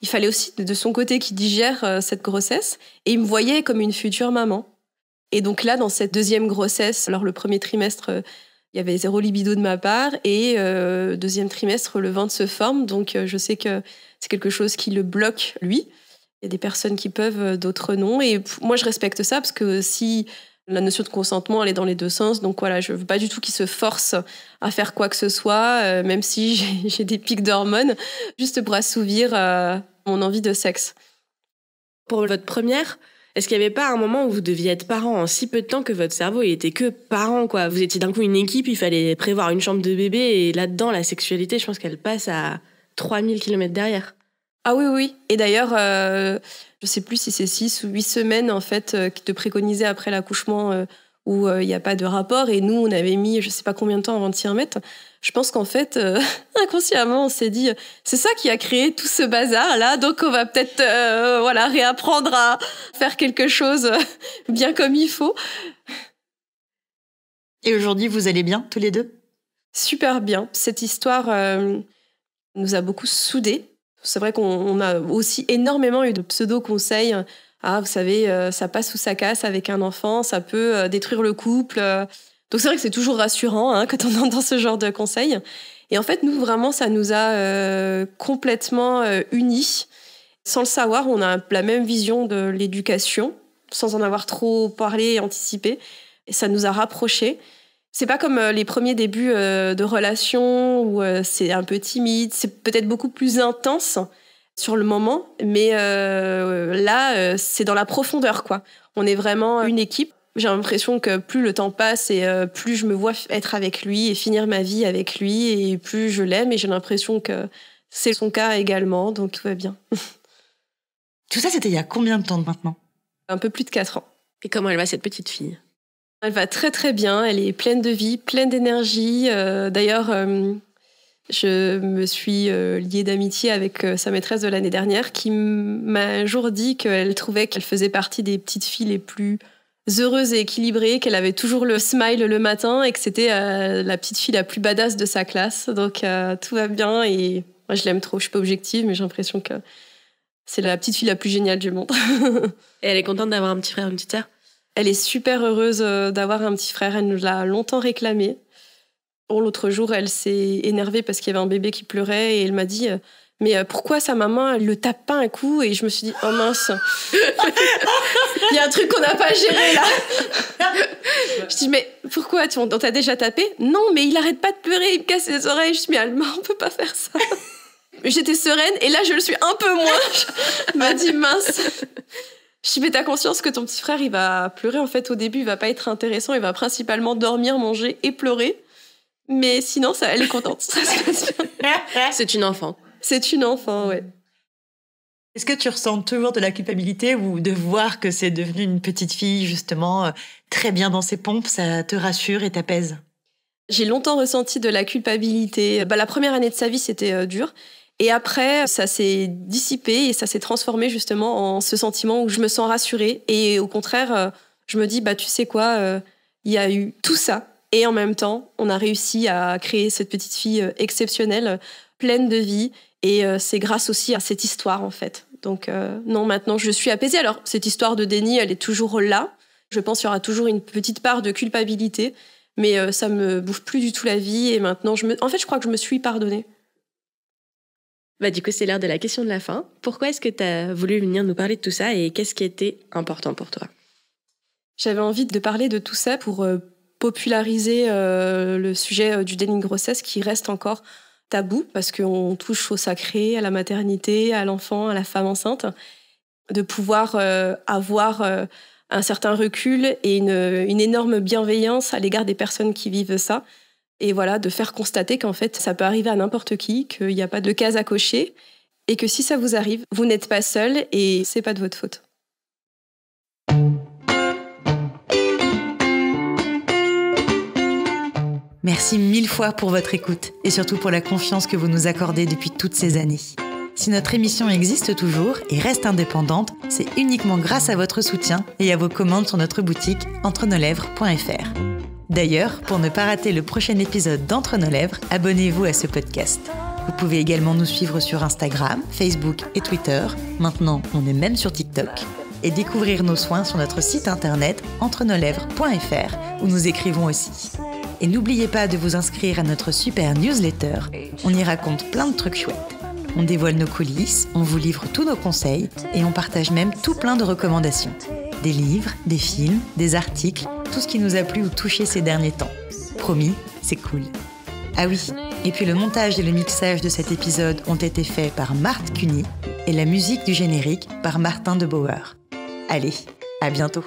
il fallait aussi de son côté qu'il digère cette grossesse et il me voyait comme une future maman. Et donc là, dans cette deuxième grossesse, alors le premier trimestre, il y avait 0 libido de ma part et deuxième trimestre, le ventre se forme. Donc je sais que c'est quelque chose qui le bloque, lui. Il y a des personnes qui peuvent, d'autres non. Et moi, je respecte ça parce que si la notion de consentement, elle est dans les deux sens. Donc voilà, je veux pas du tout qu'il se force à faire quoi que ce soit, même si j'ai des pics d'hormones, juste pour assouvir mon envie de sexe. Pour votre première, est-ce qu'il n'y avait pas un moment où vous deviez être parent en si peu de temps que votre cerveau il était que parent, quoi ? Vous étiez d'un coup une équipe, il fallait prévoir une chambre de bébé et là-dedans, la sexualité, je pense qu'elle passe à 3000 km derrière. Ah oui. Et d'ailleurs, je sais plus si c'est 6 ou 8 semaines en fait qui te préconisaient après l'accouchement où il n'y a pas de rapport. Et nous, on avait mis je sais pas combien de temps avant de s'y remettre. Je pense qu'en fait, inconsciemment, on s'est dit c'est ça qui a créé tout ce bazar là. Donc on va peut-être réapprendre à faire quelque chose bien comme il faut. Et aujourd'hui, vous allez bien tous les deux ? Super bien. Cette histoire nous a beaucoup soudés. C'est vrai qu'on a aussi énormément eu de pseudo-conseils. Ah, vous savez, ça passe ou ça casse avec un enfant, ça peut détruire le couple. Donc c'est vrai que c'est toujours rassurant quand on entend ce genre de conseils. Et en fait, nous, vraiment, ça nous a complètement unis. Sans le savoir, on a la même vision de l'éducation, sans en avoir trop parlé et anticipé. Et ça nous a rapprochés. C'est pas comme les premiers débuts de relations où c'est un peu timide, c'est peut-être beaucoup plus intense sur le moment, mais là, c'est dans la profondeur, quoi. On est vraiment une équipe. J'ai l'impression que plus le temps passe et plus je me vois être avec lui et finir ma vie avec lui et plus je l'aime et j'ai l'impression que c'est son cas également, donc tout va bien. Tout ça, c'était il y a combien de temps maintenant ? Un peu plus de 4 ans. Et comment elle va, cette petite fille ? Elle va très très bien, elle est pleine de vie, pleine d'énergie. D'ailleurs, je me suis liée d'amitié avec sa maîtresse de l'année dernière qui m'a un jour dit qu'elle trouvait qu'elle faisait partie des petites filles les plus heureuses et équilibrées, qu'elle avait toujours le smile le matin et que c'était la petite fille la plus badass de sa classe. Donc tout va bien et moi je l'aime trop, je suis pas objective mais j'ai l'impression que c'est la petite fille la plus géniale du monde. Et elle est contente d'avoir un petit frère, une petite sœur ? Elle est super heureuse d'avoir un petit frère. Elle nous l'a longtemps réclamé. L'autre jour, elle s'est énervée parce qu'il y avait un bébé qui pleurait et elle m'a dit « Mais pourquoi sa maman, elle le tape pas un coup ?» Et je me suis dit « Oh mince, il y a un truc qu'on n'a pas géré là !» Je dis « Mais pourquoi, on t'a déjà tapé ?»« Non, mais il arrête pas de pleurer, il me casse les oreilles. » Je dis « Mais Alma, on peut pas faire ça. » J'étais sereine et là, je le suis un peu moins. Je me dis, mince. Je dis, mais t'as conscience que ton petit frère, il va pleurer. En fait, au début, il va pas être intéressant. Il va principalement dormir, manger et pleurer. Mais sinon, elle est contente. Ça se passe bien. C'est une enfant. C'est une enfant, ouais. Est-ce que tu ressens toujours de la culpabilité ou de voir que c'est devenu une petite fille, justement, très bien dans ses pompes, ça te rassure et t'apaise? J'ai longtemps ressenti de la culpabilité. La première année de sa vie, c'était dur. Et après, ça s'est dissipé et ça s'est transformé justement en ce sentiment où je me sens rassurée. Et au contraire, je me dis, tu sais quoi, il y a eu tout ça. Et en même temps, on a réussi à créer cette petite fille exceptionnelle, pleine de vie. Et c'est grâce aussi à cette histoire, en fait. Donc non, maintenant, je suis apaisée. Alors, cette histoire de déni, elle est toujours là. Je pense qu'il y aura toujours une petite part de culpabilité. Mais ça me bouffe plus du tout la vie. Et maintenant, en fait, je crois que je me suis pardonnée. Du coup, c'est l'heure de la question de la fin. Pourquoi est-ce que tu as voulu venir nous parler de tout ça et qu'est-ce qui était important pour toi? J'avais envie de parler de tout ça pour populariser le sujet du déni de grossesse qui reste encore tabou parce qu'on touche au sacré, à la maternité, à l'enfant, à la femme enceinte. De pouvoir avoir un certain recul et une énorme bienveillance à l'égard des personnes qui vivent ça. Et voilà, de faire constater qu'en fait, ça peut arriver à n'importe qui, qu'il n'y a pas de case à cocher et que si ça vous arrive, vous n'êtes pas seul et c'est pas de votre faute. Merci 1000 fois pour votre écoute et surtout pour la confiance que vous nous accordez depuis toutes ces années. Si notre émission existe toujours et reste indépendante, c'est uniquement grâce à votre soutien et à vos commandes sur notre boutique entrenoslèvres.fr. D'ailleurs, pour ne pas rater le prochain épisode d'Entre nos lèvres, abonnez-vous à ce podcast. Vous pouvez également nous suivre sur Instagram, Facebook et Twitter. Maintenant, on est même sur TikTok. Et découvrir nos soins sur notre site internet entrenoslèvres.fr où nous écrivons aussi. Et n'oubliez pas de vous inscrire à notre super newsletter. On y raconte plein de trucs chouettes. On dévoile nos coulisses, on vous livre tous nos conseils et on partage même tout plein de recommandations. Des livres, des films, des articles, tout ce qui nous a plu ou touché ces derniers temps. Promis, c'est cool. Ah oui, et puis le montage et le mixage de cet épisode ont été faits par Marthe Cuny et la musique du générique par Martin de Bauer. Allez, à bientôt.